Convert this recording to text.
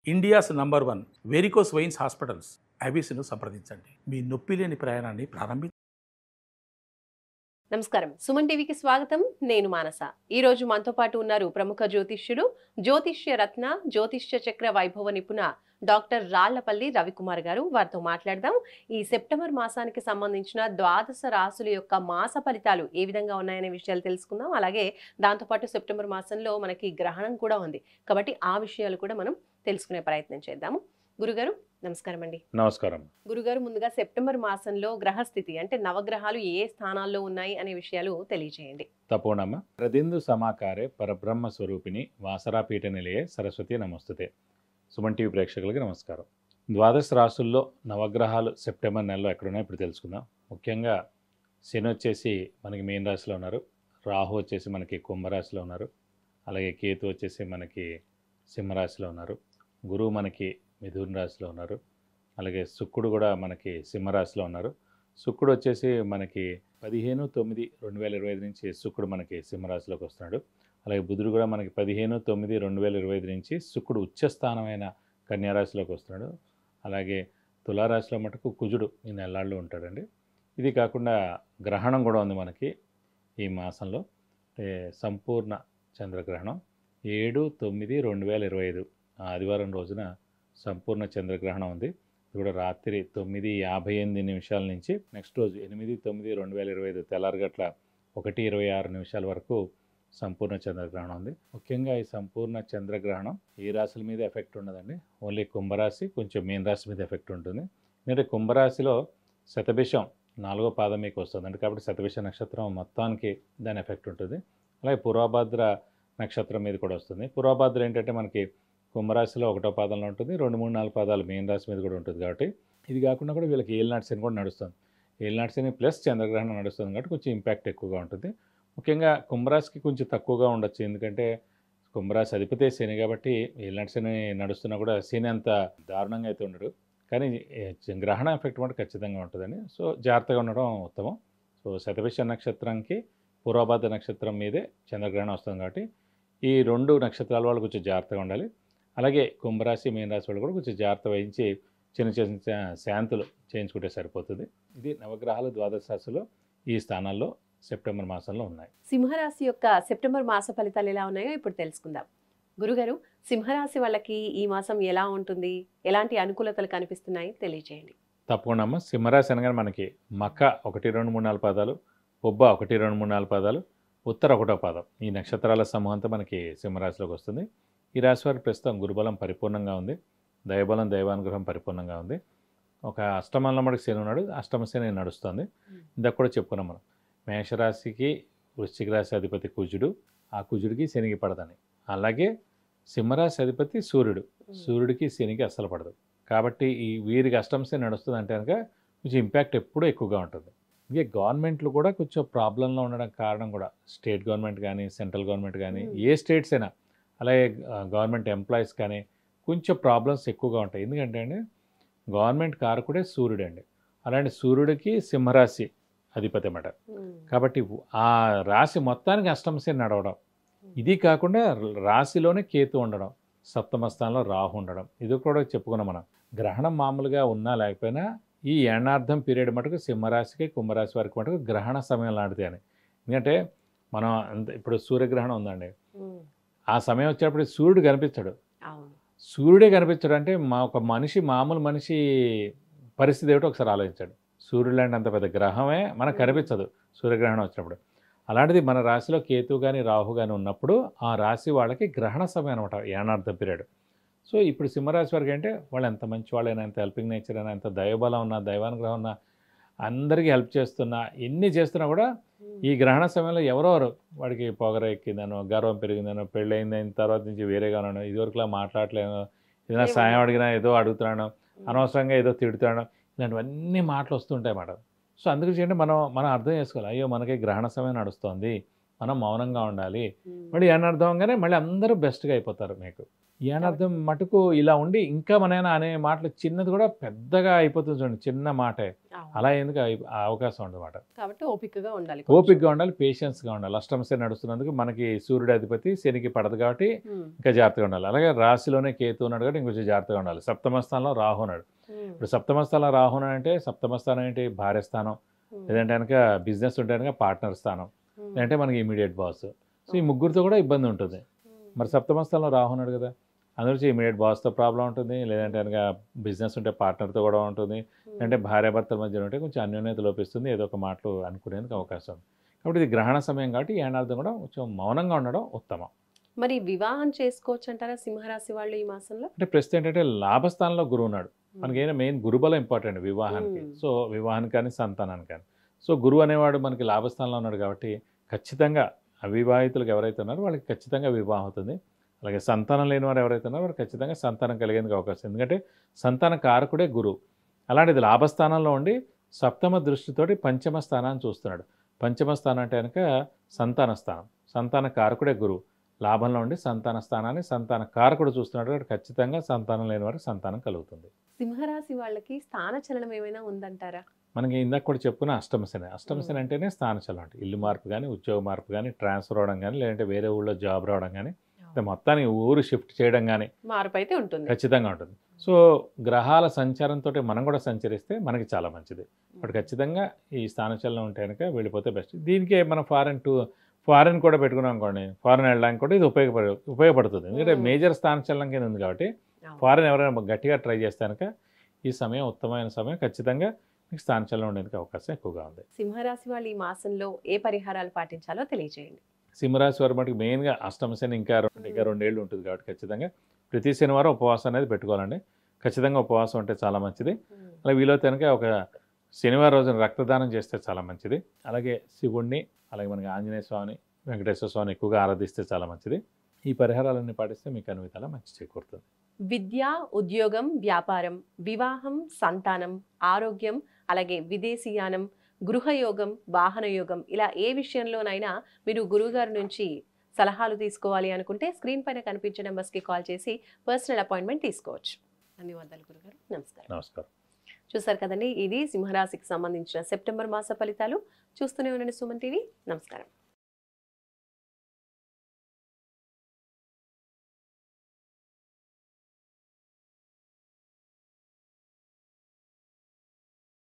India's number 1 varicose veins hospitals ఐబీసీను సంప్రదించండి. మీ నొప్పి లేని ప్రయాణాన్ని ప్రారంభించండి. నమస్కారం, సుమన్ టీవీకి స్వాగతం. నేను మానస. ఈ రోజు మనతో పాటు ఉన్నారు ప్రముఖ జ్యోతిష్యుడు, జ్యోతిష్య రత్న, జ్యోతిష్య చక్ర వైభవ నిపుణ డాక్టర్ రాళ్లపల్లి రవికుమార్ గారు. వారితో మాట్లాడదాం. ఈ సెప్టెంబర్ మాసానికి సంబంధించిన ద్వాదశ రాశుల యొక్క మాస ఫలితాలు ఏ విధంగా ఉన్నాయనే విషయాలు తెలుసుకుందాం. అలాగే దాంతోపాటు సెప్టెంబర్ మాసంలో మనకి గ్రహణం కూడా ఉంది కాబట్టి ఆ విషయాలు కూడా మనం తెలుసుకునే ప్రయత్నం చేద్దాము. గురుగారు నమస్కారం అండి. నమస్కారం. గురుగారు, ముందుగా సెప్టెంబర్ మాసంలో గ్రహస్థితి అంటే నవగ్రహాలు ఏ స్థానాల్లో ఉన్నాయి అనే విషయాలు తెలియజేయండి. తపోనమ్మ ప్రదిందు సమాకారే పరబ్రహ్మ స్వరూపిణి వాసరాపీఠ నిలయే సరస్వతి నమస్తుతే. సుమన్ టీవీ ప్రేక్షకులకి నమస్కారం. ద్వాదశ రాశుల్లో నవగ్రహాలు సెప్టెంబర్ నెలలో ఎక్కడున్నాయో ఇప్పుడు తెలుసుకుందాం. ముఖ్యంగా శని వచ్చేసి మనకి మీన రాశిలో ఉన్నారు, రాహు వచ్చేసి మనకి కుంభరాశిలో ఉన్నారు, అలాగే కేతు వచ్చేసి మనకి సింహరాశిలో ఉన్నారు, గురువు మనకి మిథున రాశిలో ఉన్నారు, అలాగే శుక్రుడు కూడా మనకి సింహరాశిలో ఉన్నారు. శుక్రుడు వచ్చేసి మనకి 15/9/2025 నుంచి శుక్రుడు మనకి సింహరాశిలోకి వస్తున్నాడు. అలాగే బుధుడు కూడా మనకి 15/9/2025 నుంచి శుక్రుడు ఉచ్చస్థానమైన కన్యారాశిలోకి వస్తున్నాడు. అలాగే తులారాశిలో మటుకు కుజుడు ఈ నెలల్లో ఉంటాడండి. ఇది కాకుండా గ్రహణం కూడా ఉంది మనకి ఈ మాసంలో. సంపూర్ణ చంద్రగ్రహణం 7/9/2025 ఆదివారం రోజున సంపూర్ణ చంద్రగ్రహణం ఉంది. ఇది కూడా రాత్రి 9:58 నుంచి నెక్స్ట్ రోజు 8/9/2025 తెల్లారగట్ల 1:26 వరకు సంపూర్ణ చంద్రగ్రహణం ఉంది. ముఖ్యంగా ఈ సంపూర్ణ చంద్రగ్రహణం ఏ రాశుల మీద ఎఫెక్ట్ ఉండదండి. ఓన్లీ కుంభరాశి, కొంచెం మీన రాశి మీద ఎఫెక్ట్ ఉంటుంది. ఎందుకంటే కుంభరాశిలో శతభిషం 4వ పాదం మీకు వస్తుంది కాబట్టి శతభిష నక్షత్రం మొత్తానికి దాని ఎఫెక్ట్ ఉంటుంది. అలాగే పూర్వభాద్ర నక్షత్రం మీద కూడా వస్తుంది. పూర్వభాద్ర ఏంటంటే మనకి కుంభరాశిలో 1వ పాదంలో ఉంటుంది, 2, 3, 4 పాదాలు మీన రాశి మీద కూడా ఉంటుంది కాబట్టి ఇది కాకుండా కూడా వీళ్ళకి ఏలినాటి శని కూడా నడుస్తుంది. ఏలినాటి శని ప్లస్ చంద్రగ్రహణం నడుస్తుంది కాబట్టి కొంచెం ఇంపాక్ట్ ఎక్కువగా ఉంటుంది. ముఖ్యంగా కుంభరాశికి కొంచెం తక్కువగా ఉండొచ్చు, ఎందుకంటే కుంభరాశి అధిపతే శని కాబట్టి ఏలినాటి శని నడుస్తున్నా కూడా శని అంత దారుణంగా అయితే ఉండడు, కానీ గ్రహణ ఎఫెక్ట్ కూడా ఖచ్చితంగా ఉంటుందండి. సో జాగ్రత్తగా ఉండడం ఉత్తమం. సో శతభిష నక్షత్రంకి పూర్వభాద్ర నక్షత్రం మీదే చంద్రగ్రహణం వస్తుంది కాబట్టి ఈ 2 నక్షత్రాల వాళ్ళు కొంచెం జాగ్రత్తగా ఉండాలి. అలాగే కుంభరాశి మీనరాశి వాళ్ళు కూడా కొంచెం జాగ్రత్త వహించి చిన్న చిన్న శాంతులు చేయించుకుంటే సరిపోతుంది. ఇది నవగ్రహాలు ద్వాదశ రాశిలో ఈ స్థానాల్లో సెప్టెంబర్ మాసంలో ఉన్నాయి. సింహరాశి యొక్క సెప్టెంబర్ మాస ఫలితాలు ఎలా ఉన్నాయో ఇప్పుడు తెలుసుకుందాం. గురుగారు, సింహరాశి వాళ్ళకి ఈ మాసం ఎలా ఉంటుంది, ఎలాంటి అనుకూలతలు కనిపిస్తున్నాయి తెలియజేయండి. తప్పకుండా అమ్మ. సింహరాశి అనగానే మనకి మక 1, 2, 3, 4 పాదాలు, పొబ్బ 1, 2, 3, 4 పాదాలు, ఉత్తర 1వ పాదం, ఈ నక్షత్రాల సమూహంతో మనకి సింహరాశిలోకి వస్తుంది. ఈ రాశి వారి ప్రస్తుతం గురుబలం పరిపూర్ణంగా ఉంది, దైవబలం దైవానుగ్రహం పరిపూర్ణంగా ఉంది. ఒక అష్టమంలో మనకి శని ఉన్నాడు, అష్టమ శని నడుస్తుంది. ఇందాక కూడా చెప్పుకున్నాం మనం, మేషరాశికి వృశ్చిక రాశి అధిపతి కుజుడు, ఆ కుజుడికి శనికి పడదని. అలాగే సింహరాశి అధిపతి సూర్యుడు, సూర్యుడికి శనికి అస్సలు పడదు. కాబట్టి ఈ వీరికి అష్టమ శని నడుస్తుంది అంటే కనుక కొంచెం ఇంపాక్ట్ ఎప్పుడూ ఎక్కువగా ఉంటుంది. ఇక గవర్నమెంట్లు కూడా కొంచెం ప్రాబ్లంలో ఉండడం కారణం కూడా స్టేట్ గవర్నమెంట్ కానీ సెంట్రల్ గవర్నమెంట్ కానీ ఏ స్టేట్స్ అయినా, అలాగే గవర్నమెంట్ ఎంప్లాయీస్ కానీ కొంచెం ప్రాబ్లమ్స్ ఎక్కువగా ఉంటాయి. ఎందుకంటే అండి గవర్నమెంట్ కారకుడే సూర్యుడు అండి. అలాంటి సూర్యుడికి సింహరాశి అధిపతి అన్నమాట. కాబట్టి ఆ రాశి మొత్తానికి అష్టమ శని నడవడం, ఇది కాకుండా రాశిలోనే కేతు ఉండడం, సప్తమ స్థానంలో రాహు ఉండడం, ఇది కూడా చెప్పుకున్నాం మనం. గ్రహణం మామూలుగా ఉన్నా లేకపోయినా ఈ ఏణార్థం పీరియడ్ మటుకు సింహరాశికి కుంభరాశి వారికి మటుకు గ్రహణ సమయం లాంటిది అని. ఎందుకంటే మనం ఇప్పుడు సూర్యగ్రహణం ఉందండి, ఆ సమయం వచ్చేటప్పుడు సూర్యుడు కనిపించడు. సూర్యుడే కనిపించడు అంటే ఒక మామూలు మనిషి పరిస్థితి ఏమిటో ఒకసారి ఆలోచించాడు. సూర్యుడు లాంటి అంత పెద్ద గ్రహమే మనకు కనిపించదు సూర్యగ్రహణం వచ్చినప్పుడు. అలాంటిది మన రాశిలో కేతు కానీ రాహు కానీ ఉన్నప్పుడు ఆ రాశి వాళ్ళకి గ్రహణ సమయం అనమాట, ఏనార్థం పీరియడ్. సో ఇప్పుడు సింహరాశి వారికి అంటే వాళ్ళు ఎంత మంచి వాళ్ళైనా, ఎంత హెల్పింగ్ నేచర్ అయినా, ఎంత దైవబలం ఉన్నా, దైవానుగ్రహం ఉన్నా, అందరికీ హెల్ప్ చేస్తున్నా, ఎన్ని చేస్తున్నా కూడా ఈ గ్రహణ సమయంలో ఎవరెవరు వాడికి పొగర ఎక్కిందనో, గర్వం పెరిగిందనో, పెళ్ళయిందైన తర్వాత నుంచి వేరేగా ఉన్నాను, ఇదివరకులా మాట్లాడలేను, ఏదైనా సాయం అడిగినా ఏదో అడుగుతున్నాను, అనవసరంగా ఏదో తిడుతున్నాను, ఇలాంటివన్నీ మాటలు వస్తుంటాయి అన్నమాట. సో అందుకు మనం అర్థం చేసుకోవాలి, అయ్యో మనకి గ్రహణ సమయం నడుస్తుంది, మనం మౌనంగా ఉండాలి. మళ్ళీ అనర్థంగానే మళ్ళీ అందరూ బెస్ట్గా అయిపోతారు మీకు. ఏనార్థం మటుకు ఇలా ఉండి ఇంకా మనైనా అనే మాటలు చిన్నది కూడా పెద్దగా అయిపోతుంది చూడండి, చిన్న మాటే. అవును. అలా ఎందుకు ఆ అవకాశం ఉండదన్నమాట. కాబట్టి ఓపికగా ఉండాలి. ఓపికగా ఉండాలి, పేషెన్స్గా ఉండాలి. అష్టమశని నడుస్తున్నందుకు మనకి సూర్యుడు అధిపతి శనికి పడదు కాబట్టి ఉమ్, ఇంకా జాగ్రత్తగా ఉండాలి. అలాగే రాశిలోనే కేతు ఉన్నాడు కాబట్టి ఇంకొంచెం జాగ్రత్తగా ఉండాలి. సప్తమ స్థానంలో రాహు ఉన్నాడు. ఉమ్, ఇప్పుడు సప్తమ స్థానంలో రాహు ఉన్నాడు అంటే సప్తమ స్థానం ఏంటి? భార్య స్థానం, ఉమ్, లేదంటే కనుక బిజినెస్ ఉంటే కనుక పార్ట్నర్ స్థానం, ఉమ్, లేదంటే మనకి ఇమీడియట్ బాస్. సో ఈ ముగ్గురితో కూడా ఇబ్బంది ఉంటుంది. ఉమ్, మరి సప్తమ స్థానంలో రాహు ఉన్నాడు కదా, అందులో ఇమీడియట్ బాస్తో ప్రాబ్లం ఉంటుంది, లేదంటే కనుక బిజినెస్ ఉంటే పార్ట్నర్తో కూడా ఉంటుంది, అంటే భార్యాభర్తల మధ్య ఉంటే కొంచెం అన్యోన్యత లోపిస్తుంది, ఏదో ఒక మాటలు అనుకునేందుకు అవకాశం ఉంది. కాబట్టి ఇది గ్రహణ సమయం కాబట్టి ఏనార్థం కూడా కొంచెం మౌనంగా ఉండడం ఉత్తమం. మరి వివాహం చేసుకోవచ్చు అంటారా సింహరాశి వాళ్ళు ఈ మాసంలో? అంటే ప్రస్తుతం ఏంటంటే లాభస్థానంలో గురువు ఉన్నాడు. మనకి ఏంటంటే మెయిన్ గురుబలం ఇంపార్టెంట్ వివాహానికి. మ్మ్. సో వివాహానికి కానీ సంతానానికి కానీ. సో గురువు అనేవాడు మనకి లాభస్థానంలో ఉన్నాడు కాబట్టి ఖచ్చితంగా అవివాహితులకు ఎవరైతే ఉన్నారో వాళ్ళకి ఖచ్చితంగా వివాహం అవుతుంది. అలాగే సంతానం లేని వారు ఎవరైతే ఉన్నారో వారు ఖచ్చితంగా సంతానం కలిగేందుకు అవకాశం. ఎందుకంటే సంతాన కారకుడే గురువు. అలాంటిది లాభస్థానంలో ఉండి సప్తమ దృష్టితోటి పంచమ స్థానాన్ని చూస్తున్నాడు. పంచమ స్థానం అంటే కనుక సంతాన స్థానం, సంతాన కారకుడే గురువు. లాభంలో ఉండి సంతాన స్థానాన్ని సంతాన కారకుడు చూస్తున్నాడు కాబట్టి ఖచ్చితంగా సంతానం లేని వారికి సంతానం కలుగుతుంది. సింహరాశి వాళ్ళకి స్థాన చలనం ఏమైనా ఉందంటారా? మనకి ఇందాక కూడా చెప్పుకున్న అష్టమశని. అష్టమశని అంటేనే స్థానచలనం అంటే ఇల్లు మార్పు కానీ, ఉద్యోగ మార్పు కానీ, ట్రాన్స్ఫర్ అవడం కానీ, లేదంటే వేరే ఊళ్ళో జాబ్ రావడం కానీ, మొత్తానికి ఊరు షిఫ్ట్ చేయడం కానీ మార్పు అయితే ఉంటుంది. ఖచ్చితంగా ఉంటుంది. సో గ్రహాల సంచారంతో మనం కూడా సంచరిస్తే మనకి చాలా మంచిది. బట్ ఖచ్చితంగా ఈ స్థానచలనం ఉంటే కనుక వెళ్ళిపోతే బెస్ట్. దీనికే మనం ఫారెన్ కూడా పెట్టుకున్నాం అనుకోండి, ఫారెన్ వెళ్ళడానికి కూడా ఇది ఉపయోగపడుతుంది. ఎందుకంటే మేజర్ స్థానచలనం కింద ఉంది కాబట్టి ఫారెన్ ఎవరైనా గట్టిగా ట్రై చేస్తే కనుక ఈ సమయం ఉత్తమమైన సమయం. ఖచ్చితంగా మీకు స్థానచలనం ఉండేందుకు అవకాశం ఎక్కువగా ఉంది. సింహరాశి వాళ్ళు ఈ మాసంలో ఏ పరిహారాలు పాటించాలో తెలియజేయండి. సింహరాశి వారి మటుకు మెయిన్గా అష్టమశని ఇంకా 2 ఏళ్ళు ఉంటుంది కాబట్టి ఖచ్చితంగా ప్రతి శనివారం ఉపవాసం అనేది పెట్టుకోవాలండి. ఖచ్చితంగా ఉపవాసం ఉంటే చాలా మంచిది. అలా వీలైతే కనుక ఒక శనివారం రోజున రక్తదానం చేస్తే చాలా మంచిది. అలాగే శివుణ్ణి, అలాగే మనకి ఆంజనేయ స్వామిని, వెంకటేశ్వర స్వామిని ఎక్కువగా ఆరాధిస్తే చాలా మంచిది. ఈ పరిహారాలన్నీ పాటిస్తే మీకు అన్ని విధాలా మంచి చేకూరుతుంది. విద్య, ఉద్యోగం, వ్యాపారం, వివాహం, సంతానం, ఆరోగ్యం, అలాగే విదేశీయానం, గృహయోగం, వాహన యోగం, ఇలా ఏ విషయంలోనైనా మీరు గురువుగారి నుంచి సలహాలు తీసుకోవాలి అనుకుంటే స్క్రీన్ పైన కనిపించే నెంబర్స్కి కాల్ చేసి పర్సనల్ అపాయింట్మెంట్ తీసుకోవచ్చు. ధన్యవాదాలు గురుగారు. నమస్కారం. నమస్కారం. చూసారు కదండి, ఇది సింహరాశికి సంబంధించిన సెప్టెంబర్ మాస ఫలితాలు. చూస్తూనే ఉండండి సుమన్ టీవీ. నమస్కారం.